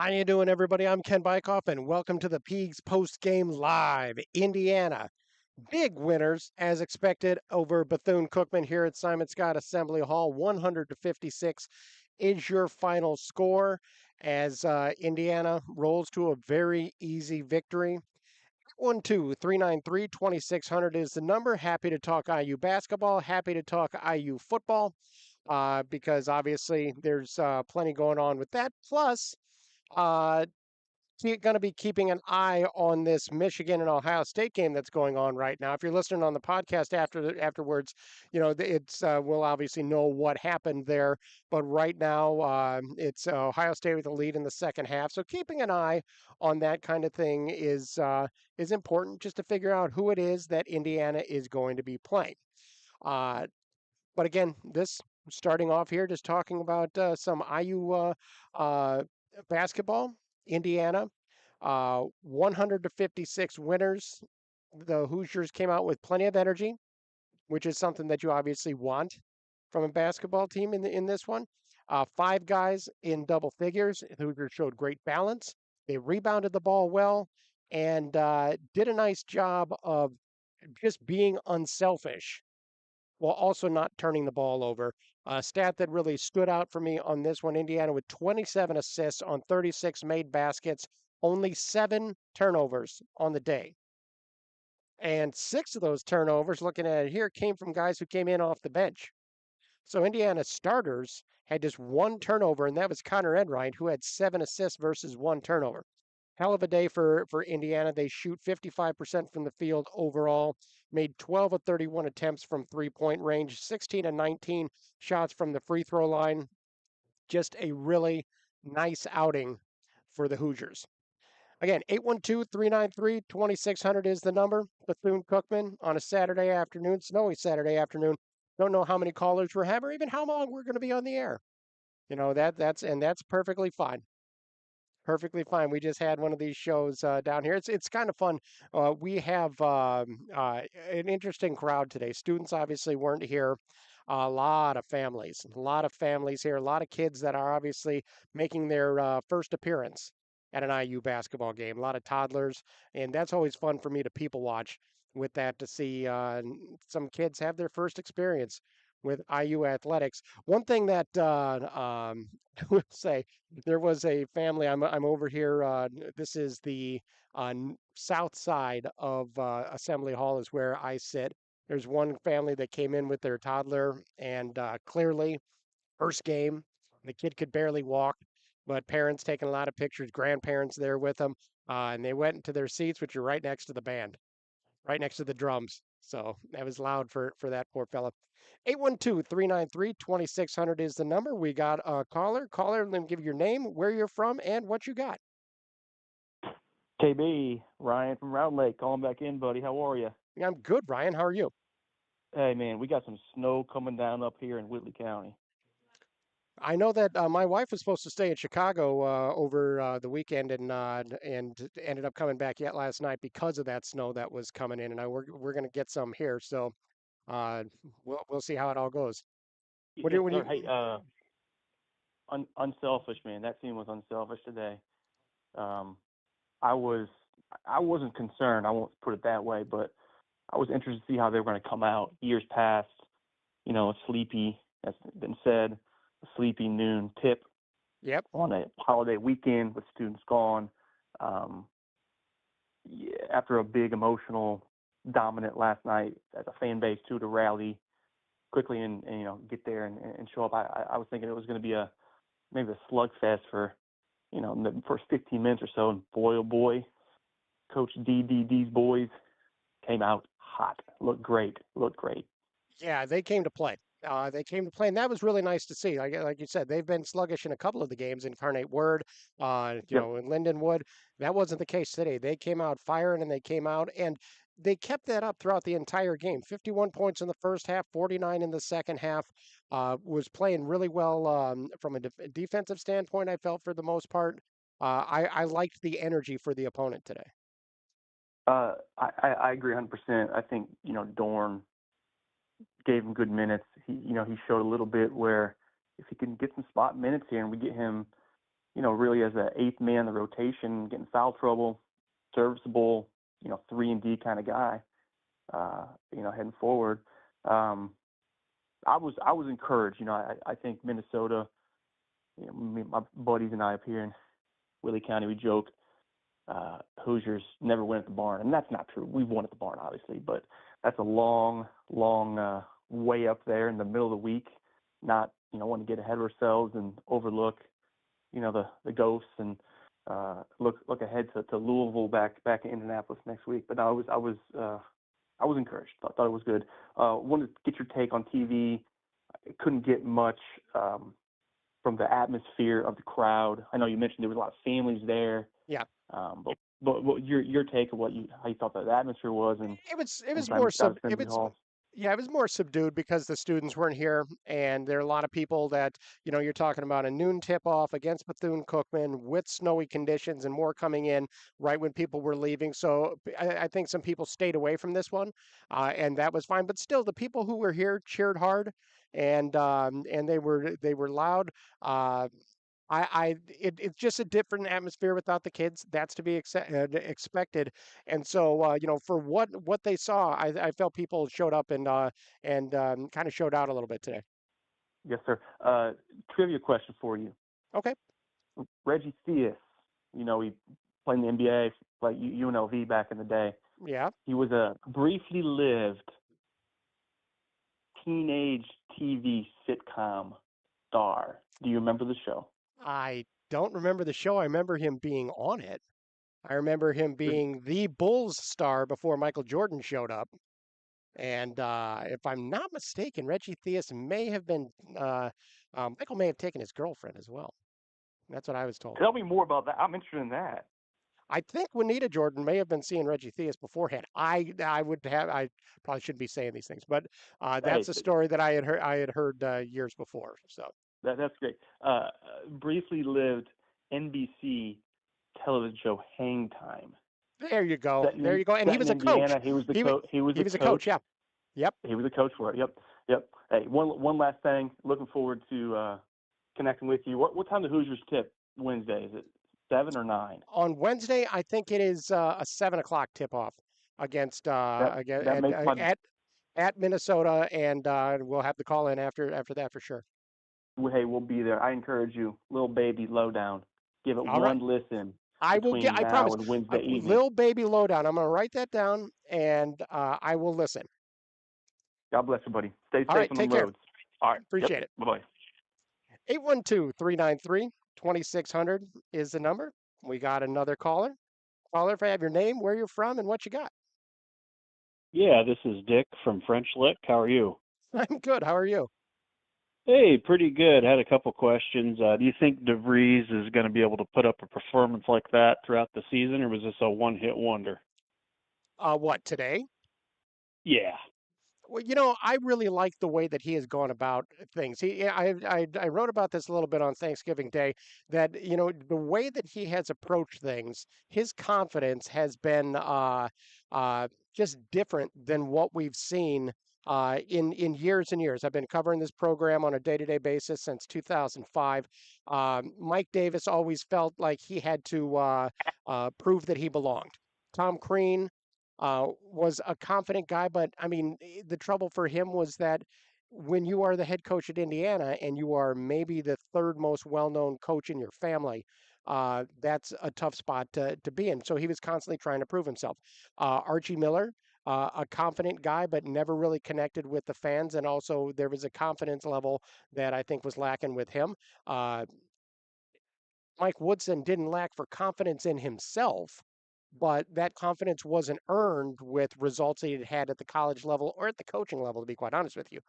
How you doing, everybody? I'm Ken Bykoff, and welcome to the Peegs Postgame Live. Indiana, big winners, as expected, over Bethune-Cookman here at Simon Scott Assembly Hall. 100-56 is your final score as Indiana rolls to a very easy victory. 1-2-393-2600 is the number. Happy to talk IU basketball. Happy to talk IU football because obviously there's plenty going on with that. Plus, uh, going to be keeping an eye on this Michigan and Ohio State game that's going on right now. If you're listening on the podcast afterwards, it's we'll obviously know what happened there. But right now, it's Ohio State with the lead in the second half. So keeping an eye on that kind of thing is important, just to figure out who it is that Indiana is going to be playing. But again, this starting off here, just talking about some IU basketball. Indiana, 100-56 winners. The Hoosiers came out with plenty of energy, which is something that you obviously want from a basketball team in this one. Five guys in double figures. The Hoosiers showed great balance. They rebounded the ball well and did a nice job of just being unselfish while also not turning the ball over. A stat that really stood out for me on this one, Indiana with 27 assists on 36 made baskets, only 7 turnovers on the day. And 6 of those turnovers, looking at it here, came from guys who came in off the bench. So Indiana's starters had just 1 turnover, and that was Connor Enright, who had 7 assists versus 1 turnover. Hell of a day for Indiana. They shoot 55% from the field overall, made 12 of 31 attempts from three-point range, 16 of 19 shots from the free throw line. Just a really nice outing for the Hoosiers. Again, 812-393-2600 is the number. Bethune-Cookman on a Saturday afternoon, snowy Saturday afternoon. Don't know how many callers we're having or even how long we're going to be on the air. That's perfectly fine. Perfectly fine. We just had one of these shows down here. It's kind of fun. We have an interesting crowd today. Students obviously weren't here. A lot of families, here. A lot of kids that are obviously making their first appearance at an IU basketball game. A lot of toddlers, and that's always fun for me to people watch with that to see some kids have their first experience with IU athletics. One thing that I will say, there was a family. I'm over here. This is the south side of Assembly Hall, is where I sit. There's one family that came in with their toddler, and clearly, first game, the kid could barely walk, but parents taking a lot of pictures, grandparents there with them, and they went into their seats, which are right next to the band, right next to the drums. So that was loud for that poor fella. 812-393-2600 is the number. We got a caller. Caller, let me give your name, where you're from, and what you got. KB, Ryan from Round Lake, calling back in, buddy. How are you? I'm good, Ryan. How are you? Hey, man, we got some snow coming down up here in Whitley County. I know that my wife was supposed to stay in Chicago over the weekend and ended up coming back yet last night because of that snow that was coming in, and we're going to get some here. So uh, we'll see how it all goes. What Yes, do when sir. you? Hey, unselfish, man. That team was unselfish today. Um, I wasn't concerned. I won't put it that way, but I was interested to see how they were going to come out. Years past, sleepy, as been said, a sleepy noon tip Yep. on a holiday weekend with students gone. Um, yeah, after a big emotional dominant last night as a fan base to rally quickly and get there and show up. I was thinking it was going to be maybe a slugfest for the first 15 minutes or so, and boy oh boy, Coach D's boys came out hot. Looked great. Yeah, they came to play. And that was really nice to see. Like you said, they've been sluggish in a couple of the games. Incarnate Word, Yep. in Lindenwood. That wasn't the case today. They came out firing, and they kept that up throughout the entire game. 51 points in the first half, 49 in the second half. Was playing really well from a defensive standpoint. I felt for the most part. I liked the energy for the opponent today. I agree 100%. I think Dorn gave him good minutes. He showed a little bit where if he can get some spot minutes here and we get him really as an eighth man in the rotation, getting foul trouble, serviceable, 3-and-D kind of guy, heading forward. I was encouraged. I think Minnesota, my buddies and I up here in Willie County, we joke, Hoosiers never win at the barn. And that's not true. We've won at the barn, obviously, but that's a long, long way up there in the middle of the week, not, wanting to get ahead of ourselves and overlook, the ghosts and look ahead to Louisville back in Indianapolis next week. But no, I was encouraged. Thought it was good. Wanted to get your take on TV. I couldn't get much from the atmosphere of the crowd. I know you mentioned there was a lot of families there. Yeah. But what your take of how you thought the atmosphere was and It was inside more Scott Assembly Hall. yeah, it was more subdued because the students weren't here, and there are a lot of people that, you're talking about a noon tip-off against Bethune-Cookman with snowy conditions and more coming in right when people were leaving. So I think some people stayed away from this one, and that was fine. But still, the people who were here cheered hard, and they were loud. Uh, it's just a different atmosphere without the kids. That's to be expected. And so, for what they saw, I felt people showed up and kind of showed out a little bit today. Yes, sir. Trivia question for you. Okay. Reggie Theus, he played in the NBA, like UNLV back in the day. Yeah. He was a briefly lived teenage TV sitcom star. Do you remember the show? I don't remember the show. I remember him being on it. I remember him Good. being the Bulls star before Michael Jordan showed up. And if I'm not mistaken, Reggie Theus may have been Michael may have taken his girlfriend as well. That's what I was told. Tell me more about that. I'm interested in that. I think Juanita Jordan may have been seeing Reggie Theus beforehand. I probably shouldn't be saying these things, but Hey, that's a story that I had heard years before. So that's great. Briefly lived NBC television show Hang Time. there you go, Set there in, you go. And he set in was a coach. Indiana. He was the He wa- coach. He was he the was a coach. coach. Yeah. Yep. He was a coach for it. Yep. Yep. Hey, one last thing. Looking forward to connecting with you. What time the Hoosiers tip Wednesday? Is it 7 or 9? On Wednesday, I think it is a 7 o'clock tip off against again That makes my at Minnesota, and we'll have the call in after that for sure. hey. We'll be there. I encourage you, little baby lowdown. Give it All right. one listen I will get. between I now promise. and Wednesday evening. Lil Baby Lowdown. I'm going to write that down, and I will listen. God bless you, buddy. Stay All safe right. on Take them care. roads. All right. Yep. Appreciate it. Bye bye. 812-393-2600 is the number. We got another caller. Caller, if I have your name, where you're from, and what you got. Yeah, this is Dick from French Lick. How are you? I'm good. How are you? Hey, pretty good. Had a couple questions. Do you think DeVries is going to be able to put up a performance like that throughout the season, or was this a one-hit wonder? What today? Yeah. Well, I really like the way that he has gone about things. I wrote about this a little bit on Thanksgiving Day that, the way that he has approached things, his confidence has been just different than what we've seen in years and years. I've been covering this program on a day-to-day basis since 2005. Mike Davis always felt like he had to prove that he belonged. Tom Crean was a confident guy, but I mean, the trouble for him was that when you are the head coach at Indiana and you are maybe the third most well-known coach in your family, that's a tough spot to be in. So he was constantly trying to prove himself. Archie Miller, a confident guy, but never really connected with the fans, and also there was a confidence level that I think was lacking with him. Uh, Mike Woodson didn't lack for confidence in himself, but that confidence wasn't earned with results he had had at the college level or at the coaching level, to be quite honest with you.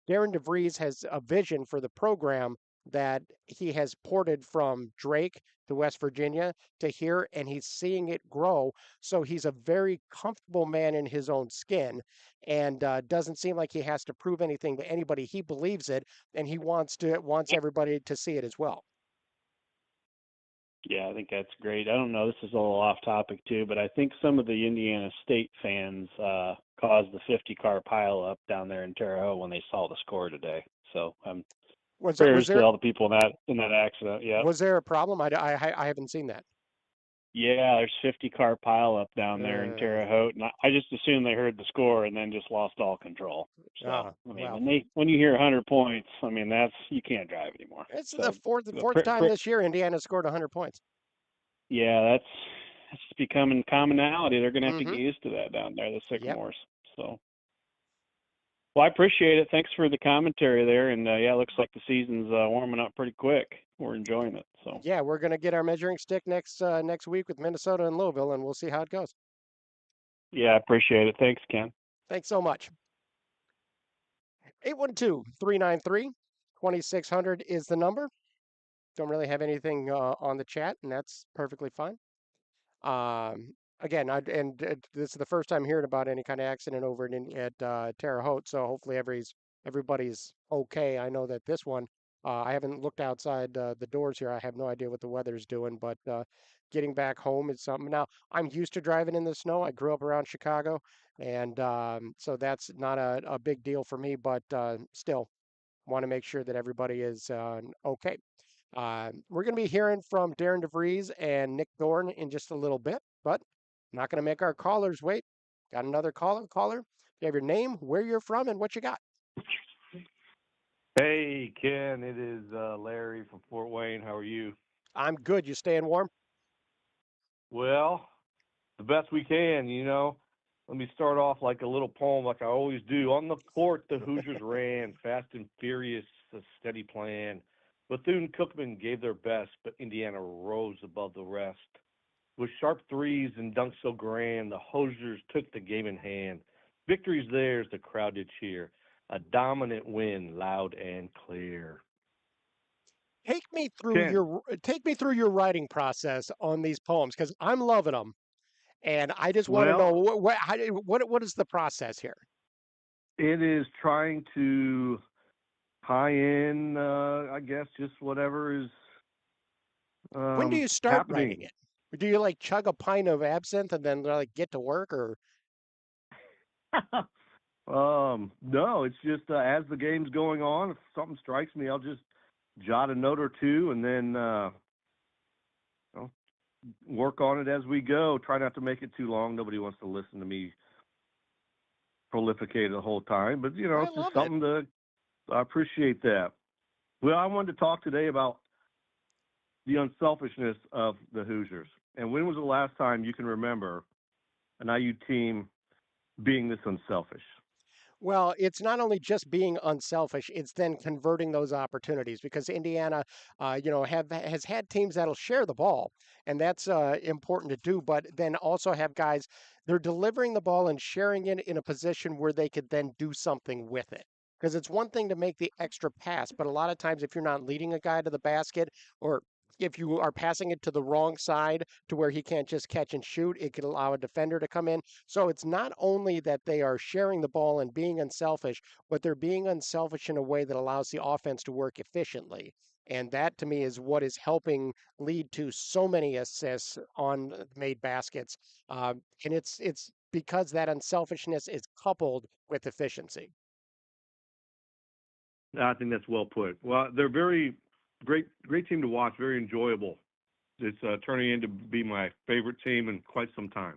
Darian DeVries has a vision for the program that he has ported from Drake to West Virginia to here, and he's seeing it grow. So he's a very comfortable man in his own skin and doesn't seem like he has to prove anything to anybody. He believes it, and he wants everybody to see it as well. Yeah, I think that's great. I don't know, this is a little off topic too, but I think some of the Indiana State fans caused the 50-car pileup down there in Terre Haute when they saw the score today. So Prayers Was to there all the people in that accident. Yep. was there a problem? I haven't seen that. Yeah, there's 50 car pileup down there in Uh, Terre Haute, and I just assumed they heard the score and then just lost all control. So I mean, well, when you hear 100 points, I mean that's you can't drive anymore. it's the So fourth time this year Indiana scored 100 points. yeah, that's becoming commonality. They're going to have to Mm-hmm. get used to that down there, the Yep. Sycamores. So, well, I appreciate it. Thanks for the commentary there. And yeah, it looks like the season's warming up pretty quick. We're enjoying it. So, Yeah, we're gonna get our measuring stick next week with Minnesota and Louisville, and we'll see how it goes. yeah, I appreciate it. Thanks, Ken. Thanks so much. 812-393-2600 is the number. Don't really have anything on the chat, and that's perfectly fine. Again, this is the first time hearing about any kind of accident over at Terre Haute, so hopefully everybody's okay. I know that this one, I haven't looked outside the doors here. I have no idea what the weather's doing, but getting back home is something. Now, I'm used to driving in the snow. I grew up around Chicago, and so that's not a big deal for me, but still want to make sure that everybody is okay. We're going to be hearing from Darian DeVries and Nick Dorn in just a little bit, but not going to make our callers wait. Got another caller. Caller, if you have your name, where you're from, and what you got. Hey, Ken, it is Larry from Fort Wayne. How are you? I'm good. You staying warm? Well, the best we can, you know. Let me start off like a little poem, like I always do. On the court, the Hoosiers ran, fast and furious, a steady plan. Bethune-Cookman gave their best, but Indiana rose above the rest. With sharp threes and dunks so grand, the Hoosiers took the game in hand. Victory's theirs, the crowd did cheer. A dominant win, loud and clear. Ken, Take me through your writing process on these poems because I'm loving them, and I just want to know well, what is the process here. it is trying to tie in, I guess, just whatever is When do you start writing happening. it? Do you like chug a pint of absinthe and then like get to work, or No, it's just as the game's going on, if something strikes me, I'll just jot a note or two and then you know, work on it as we go. Try not to make it too long. Nobody wants to listen to me prolificate the whole time, but you know, I it's just love it. something to. I appreciate that. Well, I wanted to talk today about the unselfishness of the Hoosiers. And when was the last time you can remember an IU team being this unselfish? Well, it's not only just being unselfish; it's then converting those opportunities because Indiana, has had teams that'll share the ball, and that's important to do. But then also have guys they're delivering the ball and sharing it in a position where they could then do something with it. Because it's one thing to make the extra pass, but a lot of times if you're not leading a guy to the basket or if you are passing it to the wrong side to where he can't just catch and shoot, it could allow a defender to come in. So it's not only that they are sharing the ball and being unselfish, but they're being unselfish in a way that allows the offense to work efficiently. And that to me is what is helping lead to so many assists on made baskets. And it's because that unselfishness is coupled with efficiency. I think that's well put. Well, they're very great team to watch, very enjoyable. It's turning into be my favorite team in quite some time.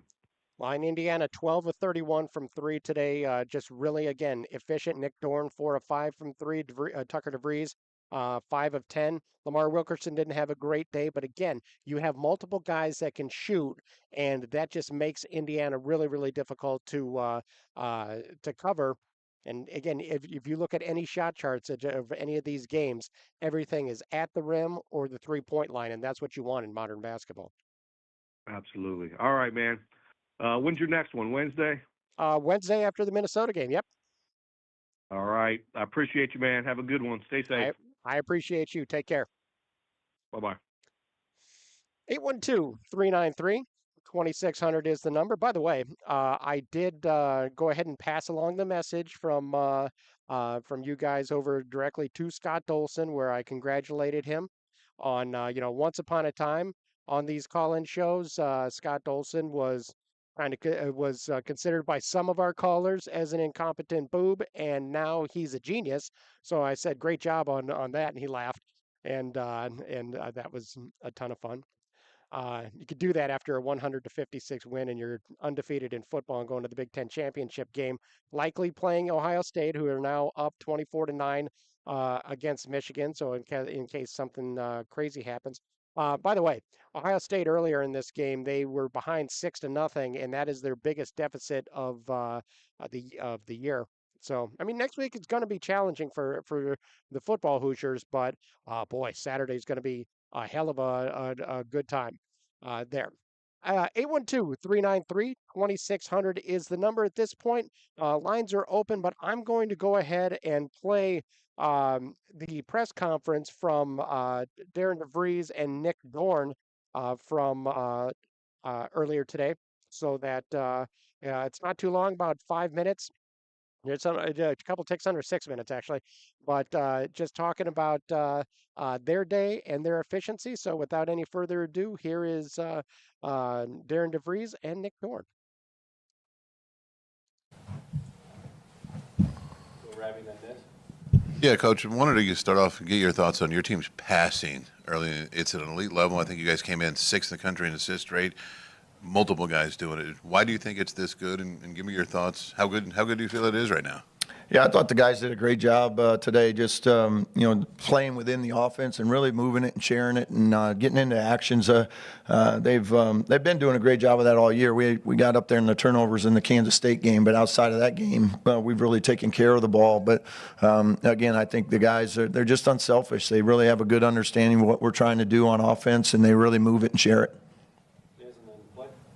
Line Indiana 12 of 31 from three today. Just really, again, efficient. Nick Dorn, 4 of 5 from three. Tucker DeVries, 5 of 10. Lamar Wilkerson didn't have a great day, but again, you have multiple guys that can shoot, and that just makes Indiana really, really difficult to cover. And again, if you look at any shot charts of any of these games, everything is at the rim or the 3-point line, and that's what you want in modern basketball. Absolutely. All right, man. When's your next one? Wednesday? Wednesday after the Minnesota game. Yep. All right. I appreciate you, man. Have a good one. Stay safe. I I appreciate you. Take care. Bye bye. 812-393-2600 is the number. By the way, I did go ahead and pass along the message from you guys over directly to Scott Dolson, where I congratulated him on once upon a time on these call-in shows. Scott Dolson was kind of was considered by some of our callers as an incompetent boob, and now he's a genius. So I said, "Great job on that," and he laughed, and that was a ton of fun. You could do that after a 100-56 win, and you're undefeated in football and going to the Big Ten championship game, likely playing Ohio State, who are now up 24-9 against Michigan. So in case something crazy happens. By the way, Ohio State earlier in this game they were behind 6-0, and that is their biggest deficit of the year. So I mean, next week it's going to be challenging for the football Hoosiers, but boy, Saturday's going to be a hell of a good time there. 812-393-2600 is the number at this point. Lines are open, but I'm going to go ahead and play the press conference from Darian DeVries and Nick Dorn from earlier today, so that it's not too long, about 5 minutes. There's a couple ticks under 6 minutes actually, but just talking about their day and their efficiency. So without any further ado, here is Darren DeVries and Nick Dorn. Yeah, Coach, I wanted to start off and get your thoughts on your team's passing early. It's at an elite level. I think you guys came in sixth in the country in assist rate. Multiple guys doing it. Why do you think it's this good? And give me your thoughts. How good do you feel it is right now? Yeah, I thought the guys did a great job today, just playing within the offense and really moving it and sharing it and getting into actions. They've been doing a great job of that all year. We got up there in the turnovers in the Kansas State game, but outside of that game, we've really taken care of the ball. But again, I think the guys they're just unselfish. They really have a good understanding of what we're trying to do on offense, and they really move it and share it.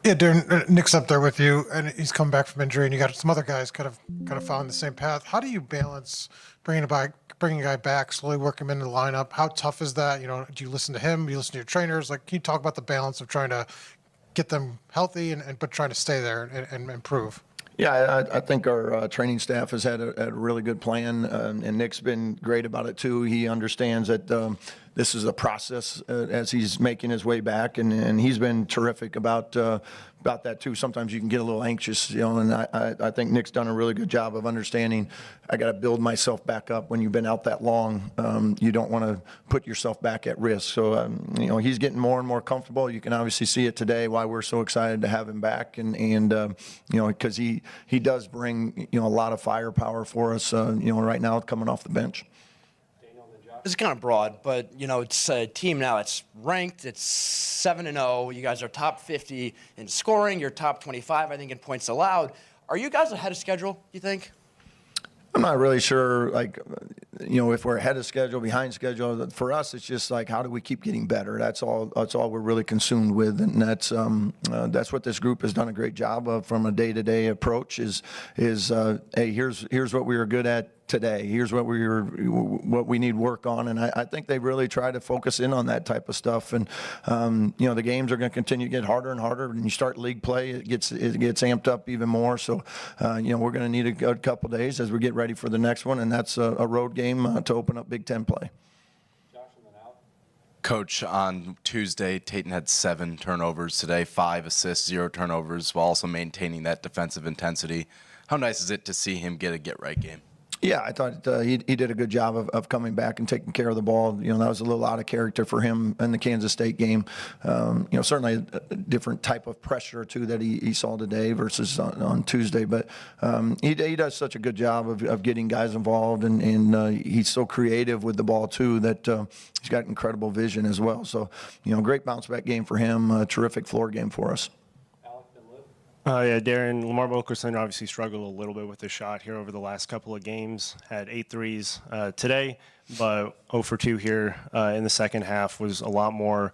Yeah, Darren, Nick's up there with you, and he's come back from injury, and you got some other guys kind of following the same path. How do you balance bringing a guy back, slowly work him into the lineup? How tough is that? Do you listen to him? Do you listen to your trainers? Like, can you talk about the balance of trying to get them healthy but trying to stay there and improve? Yeah, I think our training staff has had a really good plan, and Nick's been great about it too. He understands that this is a process as he's making his way back, and he's been terrific about that too. Sometimes you can get a little anxious, and I think Nick's done a really good job of understanding I got to build myself back up. When you've been out that long, you don't want to put yourself back at risk. So he's getting more and more comfortable. You can obviously see it today why we're so excited to have him back, and because he does bring a lot of firepower for us. Right now coming off the bench. It's kind of broad, but it's a team now. It's ranked. It's 7-0. You guys are top 50 in scoring. You're top 25, I think, in points allowed. Are you guys ahead of schedule, you think? I'm not really sure, if we're ahead of schedule, behind schedule. For us, it's just like, how do we keep getting better? That's all we're really consumed with, and that's what this group has done a great job of from a day-to-day approach. Hey, here's what we were good at today. Here's what we need work on, and I think they really try to focus in on that type of stuff. And the games are going to continue to get harder and harder. When you start league play, it gets amped up even more. So we're going to need a good couple days as we get ready for the next one, and that's a road game to open up Big Ten play. Coach, on Tuesday, Tayton had 7 turnovers today, 5 assists, 0 turnovers, while also maintaining that defensive intensity. How nice is it to see him get a get-right game? Yeah, I thought he did a good job of coming back and taking care of the ball. That was a little out of character for him in the Kansas State game. Certainly a different type of pressure too that he saw today versus on Tuesday. But he does such a good job of getting guys involved, and he's so creative with the ball too that he's got incredible vision as well. So great bounce back game for him. A terrific floor game for us. Yeah, Darren, Lamar Wilkerson obviously struggled a little bit with the shot here over the last couple of games. Had 8 threes today, but 0 for 2 here in the second half. Was a lot more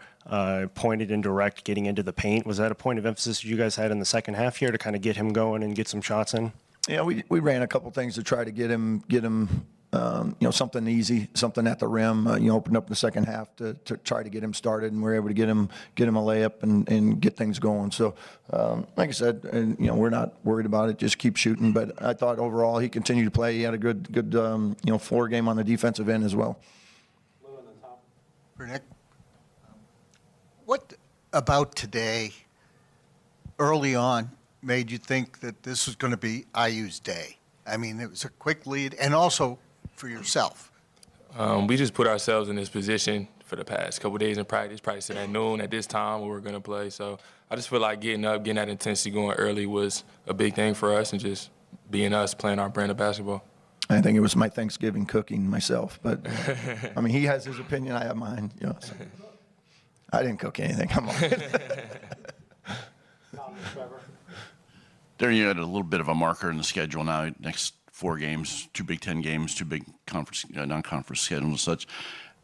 pointed and direct getting into the paint. Was that a point of emphasis you guys had in the second half here to kind of get him going and get some shots in? Yeah, we ran a couple things to try to get him something easy, something at the rim. Opened up the second half to try to get him started, and we were able to get him a layup and get things going. So, like I said, we're not worried about it. Just keep shooting. But I thought overall he continued to play. He had a good floor game on the defensive end as well. For Nick, what about today? Early on, made you think that this was going to be IU's day? I mean, it was a quick lead, and also for yourself. We just put ourselves in this position for the past couple days in practice at noon at this time where we're going to play. So I just feel like getting that intensity going early was a big thing for us, and just being us, playing our brand of basketball. I think it was my Thanksgiving cooking myself, but I mean, he has his opinion, I have mine. You know, so. I didn't cook anything. Come on. There you had a little bit of a marker in the schedule now. Next 4 games, 2 Big Ten games, 2 big conference, non-conference schedules and such.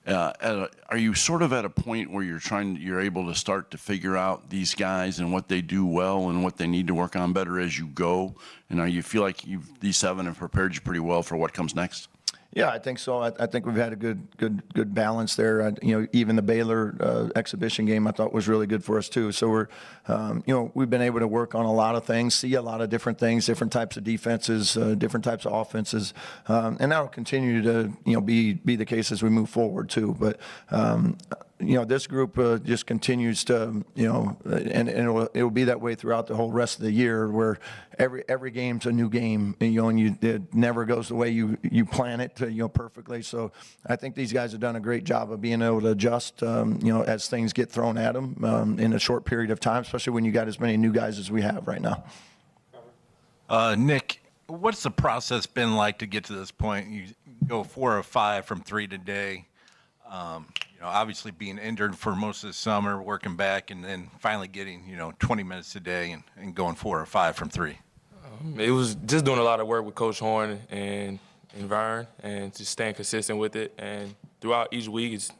Are you sort of at a point where you're able to start to figure out these guys and what they do well and what they need to work on better as you go? And you feel like these 7 have prepared you pretty well for what comes next? Yeah, I think so. I think we've had a good balance there. Even the Baylor exhibition game I thought was really good for us too. So we're, we've been able to work on a lot of things, see a lot of different things, different types of defenses, different types of offenses, and that'll continue to be the case as we move forward too. But this group just continues to, and it'll be that way throughout the whole rest of the year, where every game's a new game, and it never goes the way you plan it perfectly. So I think these guys have done a great job of being able to adjust, as things get thrown at them in a short period of time, especially when you got as many new guys as we have right now. Nick, what's the process been like to get to this point? You go 4 of 5 from 3 today. Obviously being injured for most of the summer, working back, and then finally getting, 20 minutes a day and going 4 or 5 from 3. It was just doing a lot of work with Coach Horn and Vern, and just staying consistent with it. And throughout each week, it's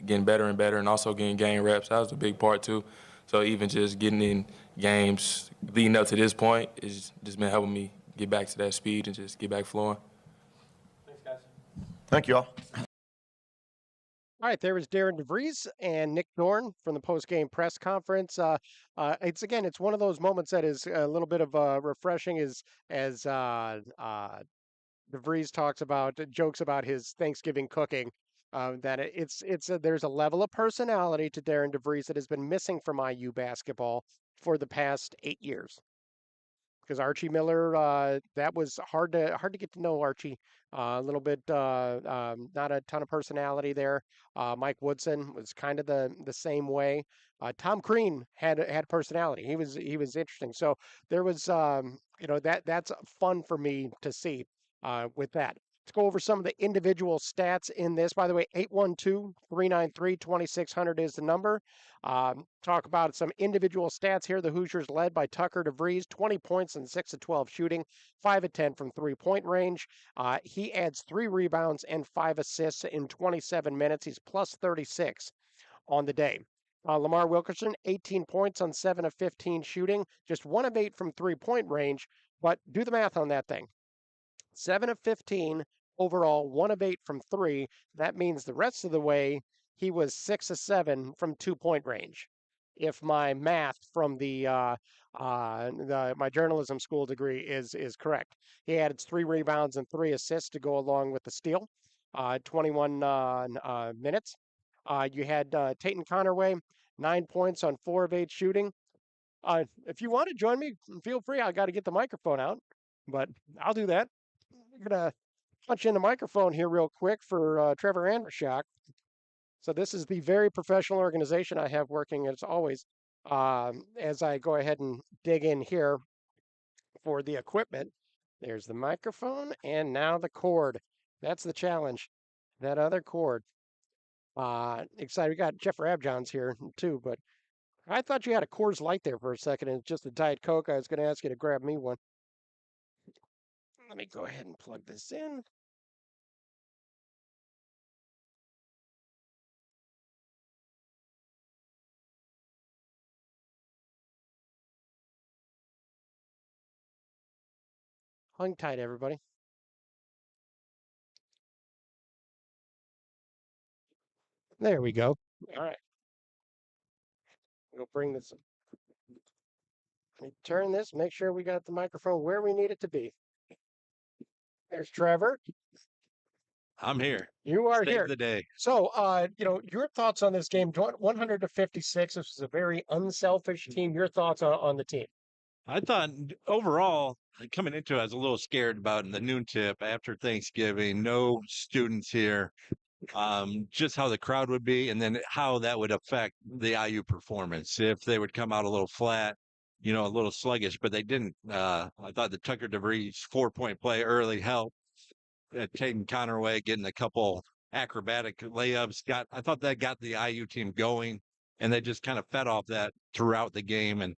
getting better and better, and also getting game reps. That was a big part too. So even just getting in games leading up to this point, it's just been helping me get back to that speed and just get back flowing. Thanks, guys. Thank you all. All right, there was Darian DeVries and Nick Dorn from the postgame press conference. It's one of those moments that is a little bit of refreshing as DeVries jokes about his Thanksgiving cooking. There's a level of personality to Darian DeVries that has been missing from IU basketball for the past 8 years. Because Archie Miller, that was hard to get to know Archie. A little bit, not a ton of personality there. Mike Woodson was kind of the same way. Tom Crean had personality. He was interesting. So there was, that's fun for me to see with that. Let's go over some of the individual stats in this. By the way, 812-393-2600 is the number. Talk about some individual stats here. The Hoosiers led by Tucker DeVries, 20 points and 6 of 12 shooting, 5 of 10 from three-point range. He adds 3 rebounds and 5 assists in 27 minutes. He's plus 36 on the day. Lamar Wilkerson, 18 points on 7 of 15 shooting, just 1 of 8 from three-point range. But do the math on that thing. 7 of 15 overall, 1 of 8 from 3. That means the rest of the way he was 6 of 7 from 2-point range. If my math from my journalism school degree is correct. He added 3 rebounds and 3 assists to go along with the steal. 21 minutes. You had Tayton Connerway, 9 points on 4 of 8 shooting. If you want to join me, feel free. I got to get the microphone out, but I'll do that. I'm going to punch in the microphone here real quick for Trevor Andreshak. So this is the very professional organization I have working as always. As I go ahead and dig in here for the equipment, there's the microphone and now the cord. That's the challenge, that other cord. Excited. We got Jeff Rabjohns here too, but I thought you had a Coors Light there for a second and it's just a Diet Coke. I was going to ask you to grab me one. Let me go ahead and plug this in. Hang tight, everybody. There we go. All right. We'll bring this. Let me turn this, make sure we got the microphone where we need it to be. There's Trevor. I'm here. You are Save here. the day. So, your thoughts on this game, 100-56. This was a very unselfish team. Your thoughts on the team? I thought overall, coming into it, I was a little scared about the noon tip after Thanksgiving, no students here, just how the crowd would be, and then how that would affect the IU performance. If they would come out a little flat, a little sluggish, but they didn't. I thought the Tucker DeVries 4-point play early helped. Taking Connerway getting a couple acrobatic layups. I thought that got the IU team going, and they just kind of fed off that throughout the game. And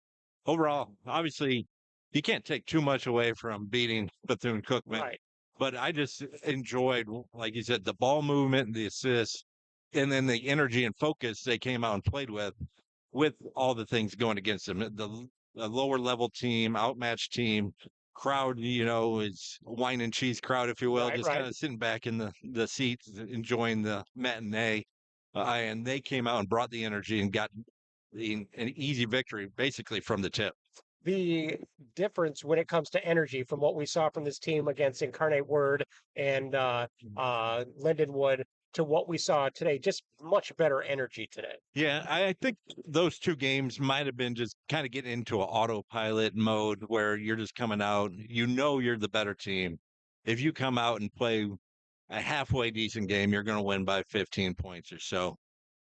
overall, obviously, you can't take too much away from beating Bethune-Cookman. Right. But I just enjoyed, like you said, the ball movement and the assists, and then the energy and focus they came out and played with all the things going against them. The lower level team, outmatched team, crowd, is wine and cheese crowd, if you will, just kind of sitting back in the seats, enjoying the matinee. And they came out and brought the energy and got an easy victory, basically from the tip. The difference when it comes to energy from what we saw from this team against Incarnate Word and Lindenwood to what we saw today, just much better energy today. Yeah, I think those two games might have been just kind of getting into an autopilot mode where you're just coming out, you're the better team. If you come out and play a halfway decent game, you're going to win by 15 points or so.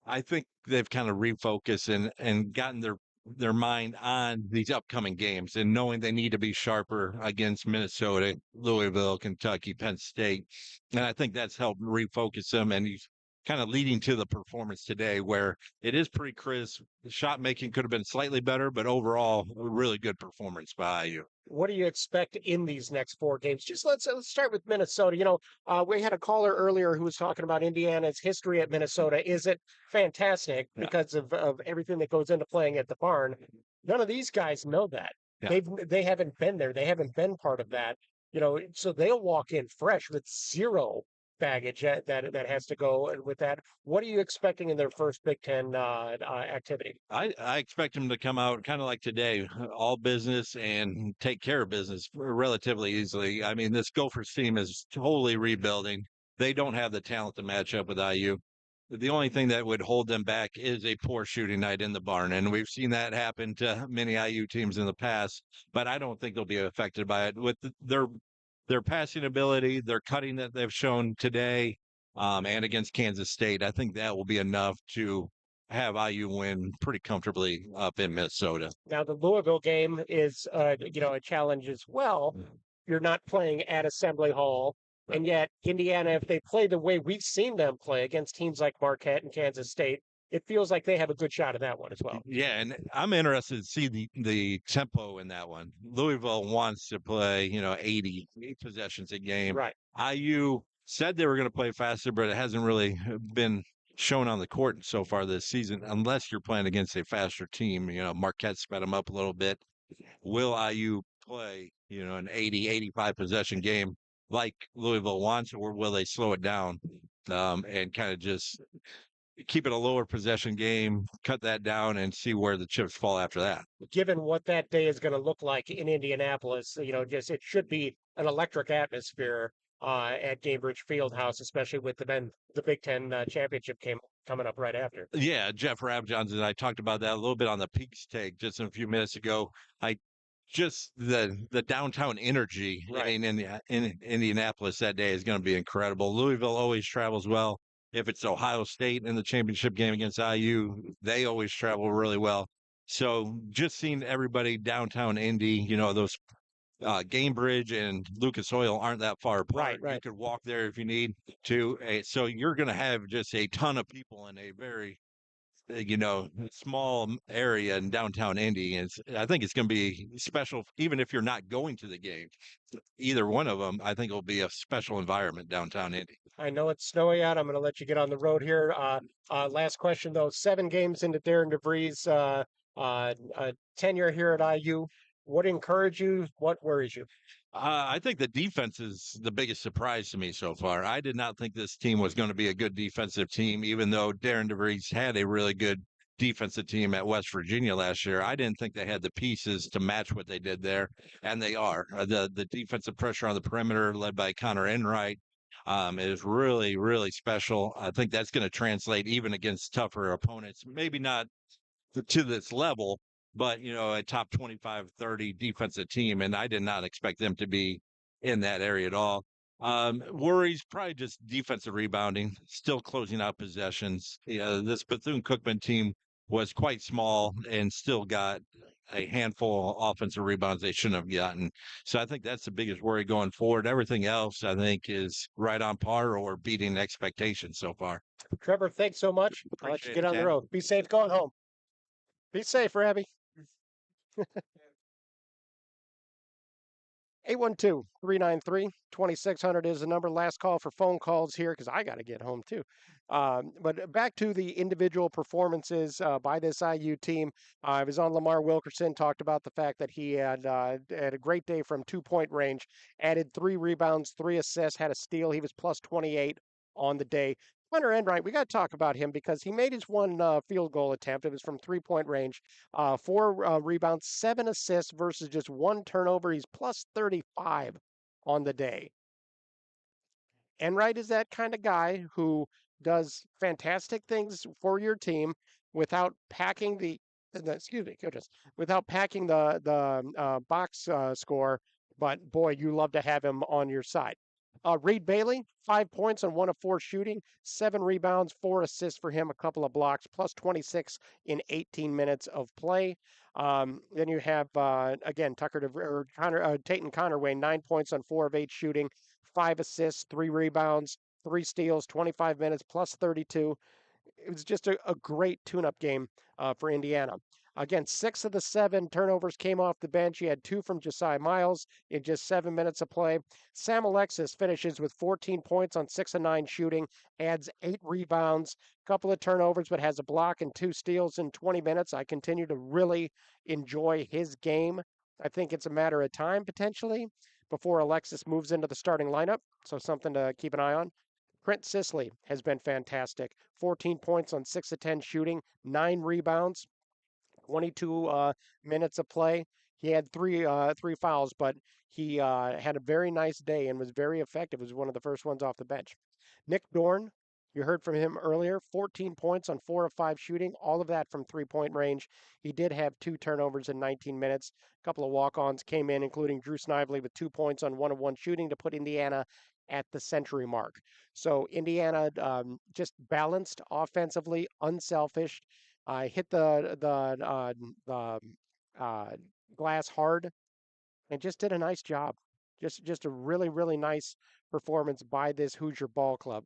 I think they've kind of refocused and gotten their mind on these upcoming games and knowing they need to be sharper against Minnesota, Louisville, Kentucky, Penn State. And I think that's helped refocus them. And he's kind of leading to the performance today where it is pretty crisp. The shot making could have been slightly better, but overall, a really good performance by IU. What do you expect in these next 4 games? Just let's start with Minnesota. We had a caller earlier who was talking about Indiana's history at Minnesota. Is it fantastic because of everything that goes into playing at the barn? None of these guys know that. Yeah. They haven't been there. They haven't been part of that. So they'll walk in fresh with zero baggage that has to go with that. What are you expecting in their first Big Ten activity? I expect them to come out kind of like today, all business and take care of business relatively easily. I mean, this Gophers team is totally rebuilding. They don't have the talent to match up with IU. The only thing that would hold them back is a poor shooting night in the barn. And we've seen that happen to many IU teams in the past, but I don't think they'll be affected by it. With their passing ability, their cutting that they've shown today, and against Kansas State, I think that will be enough to have IU win pretty comfortably up in Minnesota. Now, the Louisville game is, a challenge as well. You're not playing at Assembly Hall. And yet, Indiana, if they play the way we've seen them play against teams like Marquette and Kansas State, it feels like they have a good shot at that one as well. Yeah, and I'm interested to see the tempo in that one. Louisville wants to play, 80 possessions a game. Right. IU said they were going to play faster, but it hasn't really been shown on the court so far this season, unless you're playing against a faster team. Marquette sped them up a little bit. Will IU play, an 80, 85 possession game like Louisville wants, or will they slow it down and kind of just keep it a lower possession game, cut that down, and see where the chips fall after that? Given what that day is going to look like in Indianapolis, it should be an electric atmosphere at Gainbridge Fieldhouse, especially with the Big Ten championship game coming up right after. Yeah, Jeff Rabjohns and I talked about that a little bit on the Peegs take just a few minutes ago. The downtown energy in Indianapolis that day is going to be incredible. Louisville always travels well. If it's Ohio State in the championship game against IU, they always travel really well. So just seeing everybody downtown Indy, those Gamebridge and Lucas Oil aren't that far apart. Right. You could walk there if you need to. So you're going to have just a ton of people in a very small area in downtown Indy. And I think it's going to be special, even if you're not going to the game. Either one of them, I think will be a special environment downtown Indy. I know it's snowy out. I'm going to let you get on the road here. Last question, though. 7 games into Darian DeVries' tenure here at IU. What encouraged you? What worries you? I think the defense is the biggest surprise to me so far. I did not think this team was going to be a good defensive team, even though Darian DeVries had a really good defensive team at West Virginia last year. I didn't think they had the pieces to match what they did there, and they are. The defensive pressure on the perimeter led by Connor Enright is really, really special. I think that's going to translate even against tougher opponents. Maybe not to this level, but, a top 25, 30 defensive team. And I did not expect them to be in that area at all. Worries probably just defensive rebounding, still closing out possessions. This Bethune-Cookman team was quite small and still got a handful of offensive rebounds they shouldn't have gotten. So I think that's the biggest worry going forward. Everything else, I think, is right on par or beating expectations so far. Trevor, thanks so much. I'll let you Appreciate get it, on the Ken. road. Be safe going home. Be safe, Rabbi. 812-393-2600 is the number. Last call for phone calls here because I got to get home too. But back to the individual performances by this IU team. I was on Lamar Wilkerson, talked about the fact that he had a great day from 2-point range, added 3 rebounds, 3 assists, had a steal. He was plus 28 on the day. Hunter Enright, we got to talk about him because he made his one field goal attempt. It was from 3-point range. 4 rebounds, 7 assists versus just 1 turnover. He's plus 35 on the day. Enright is that kind of guy who does fantastic things for your team without packing coaches, without packing the box score. But boy, you love to have him on your side. Reed Bailey, 5 points on 1 of 4 shooting, 7 rebounds, 4 assists for him, a couple of blocks, plus 26 in 18 minutes of play. Then you have again Tayton Connerway, 9 points on 4 of 8 shooting, 5 assists, 3 rebounds, 3 steals, 25 minutes, plus 32. It was just a great tune-up game for Indiana. Again, 6 of the 7 turnovers came off the bench. He had 2 from Josiah Miles in just 7 minutes of play. Sam Alexis finishes with 14 points on 6 of 9 shooting, adds 8 rebounds, a couple of turnovers, but has a block and 2 steals in 20 minutes. I continue to really enjoy his game. I think it's a matter of time, potentially, before Alexis moves into the starting lineup. So something to keep an eye on. Trent Sisley has been fantastic. 14 points on 6 of 10 shooting, 9 rebounds, 22 minutes of play. He had three fouls, but he had a very nice day and was very effective. Was one of the first ones off the bench. Nick Dorn, you heard from him earlier. 14 points on 4 of 5 shooting, all of that from 3-point range. He did have 2 turnovers in 19 minutes. A couple of walk-ons came in, including Drew Snively with 2 points on 1 of 1 shooting to put Indiana at the century mark. So Indiana just balanced offensively, unselfish. Hit the glass hard and just did a nice job. Just a really nice performance by this Hoosier ball club.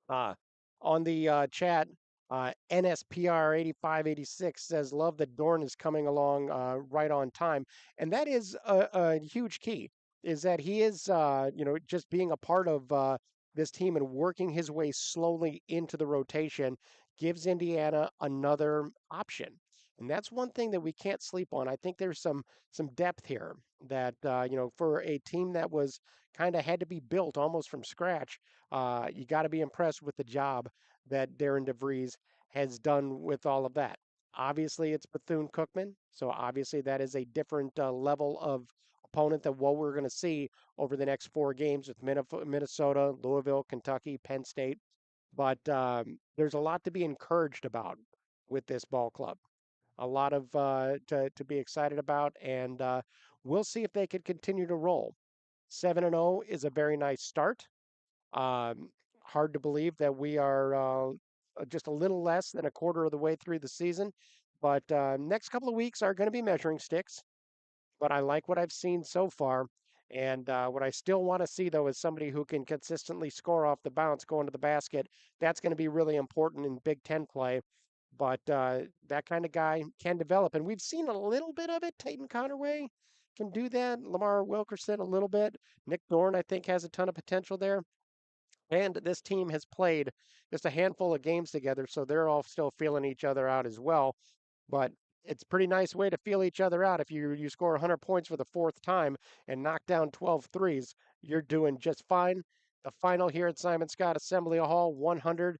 On the chat, NSPR 8586 says, love that Dorn is coming along right on time. And that is a huge key, is that he is, just being a part of this team and working his way slowly into the rotation gives Indiana another option. And that's one thing that we can't sleep on. I think there's some depth here that, for a team that was kind of had to be built almost from scratch, you got to be impressed with the job that Darian DeVries has done with all of that. Obviously, it's Bethune-Cookman, so obviously that is a different level of opponent than what we're going to see over the next 4 games with Minnesota, Louisville, Kentucky, Penn State. But there's a lot to be encouraged about with this ball club. A lot of to be excited about, and we'll see if they can continue to roll. 7-0 is a very nice start. Hard to believe that we are just a little less than a quarter of the way through the season, but next couple of weeks are going to be measuring sticks. But I like what I've seen so far. And what I still want to see, though, is somebody who can consistently score off the bounce going to the basket. That's going to be really important in Big Ten play. But that kind of guy can develop. And we've seen a little bit of it. Tayton Connerway can do that. Lamar Wilkerson, a little bit. Nick Dorn, I think, has a ton of potential there. And this team has played just a handful of games together, so they're all still feeling each other out as well. But it's a pretty nice way to feel each other out. If you score 100 points for the 4th time and knock down 12 threes, you're doing just fine. The final here at Simon Scott Assembly Hall, 100-56.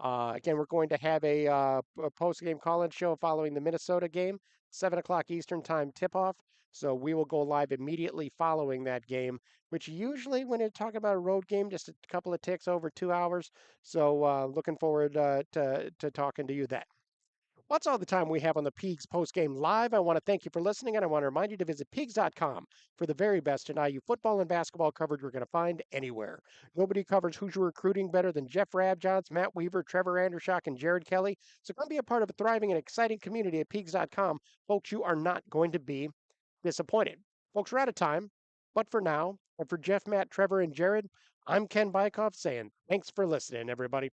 Again, we're going to have a post-game call-in show following the Minnesota game, 7 o'clock Eastern Time tip-off. So we will go live immediately following that game, which usually, when you're talking about a road game, just a couple of ticks over 2 hours. So looking forward to talking to you then. Well, that's all the time we have on the Peegs Postgame Live. I want to thank you for listening, and I want to remind you to visit Peegs.com for the very best in IU football and basketball coverage we're going to find anywhere. Nobody covers Hoosier recruiting better than Jeff Rabjohns, Matt Weaver, Trevor Andershock, and Jared Kelly. So come be a part of a thriving and exciting community at Peegs.com. Folks, you are not going to be disappointed. Folks, we're out of time, but for now, and for Jeff, Matt, Trevor, and Jared, I'm Ken Bykoff saying thanks for listening, everybody.